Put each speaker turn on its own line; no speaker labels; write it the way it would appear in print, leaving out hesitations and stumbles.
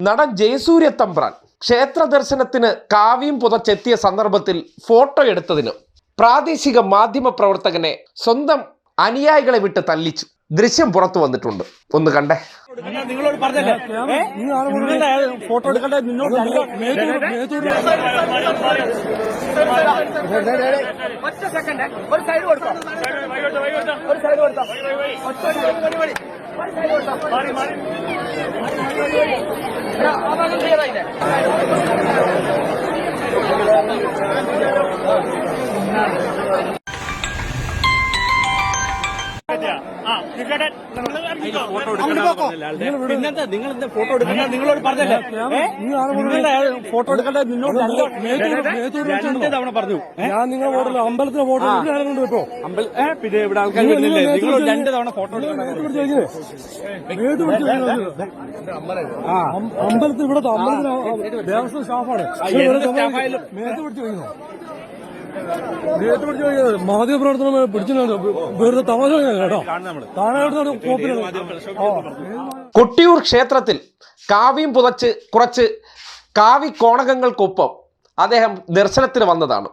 നടൻ ജയസൂര്യ തമ്പ്രാൻ ക്ഷേത്ര ദർശനത്തിന് കാവ്യം പുതച്ചെത്തിയ സന്ദർഭത്തിൽ ഫോട്ടോ എടുത്തതിന് പ്രാദേശിക മാധ്യമ പ്രവർത്തകനെ സ്വന്തം അനുയായികളെ വിട്ട് തല്ലിച്ചു. ദൃശ്യം പുറത്തു വന്നിട്ടുണ്ട്, ഒന്ന് കണ്ടേ.
നിങ്ങളോട് പറഞ്ഞല്ലേ ഫോട്ടോ എടുക്കട്ടെ. ഒറ്റ സെക്കൻഡ് ഒരു സൈഡ് കൊടുത്തോ, ഒരു സൈഡ് കൊടുത്തോ, ക്ലിയർ ആയില്ലേ? പിന്നെന്താ നിങ്ങളെന്താ ഫോട്ടോ എടുക്കണ്ട? നിങ്ങളോട് പറഞ്ഞല്ലേ ഫോട്ടോ എടുക്കണ്ട. നിന്നോട് രണ്ട് തവണ പറഞ്ഞു.
ഞാൻ നിങ്ങളെ ഫോട്ടോ അമ്പലത്തിലെ ഫോട്ടോ കേട്ടോ.
പിന്നെ ഇവിടെ ആൾക്കാർ വരുന്നില്ലേ? നിങ്ങളോട് രണ്ട് തവണ ഫോട്ടോ എടുക്കണം.
അമ്പലത്തിൽ ഇവിടെ അമ്പലത്തിൽ ദേവസ്വം സ്റ്റാഫാണ്. മേത്ത് പിടിച്ച് വയ്ക്കുന്നു. മാധ്യമ പ്രവർത്തനം പിടിച്ചു വെറുതെ തമാശ കേട്ടോ.
കൊട്ടിയൂർ ക്ഷേത്രത്തിൽ കാവ്യം പുതച്ച് കുറച്ച് കാവി കോണകങ്ങൾക്കൊപ്പം അദ്ദേഹം ദർശനത്തിന് വന്നതാണ്.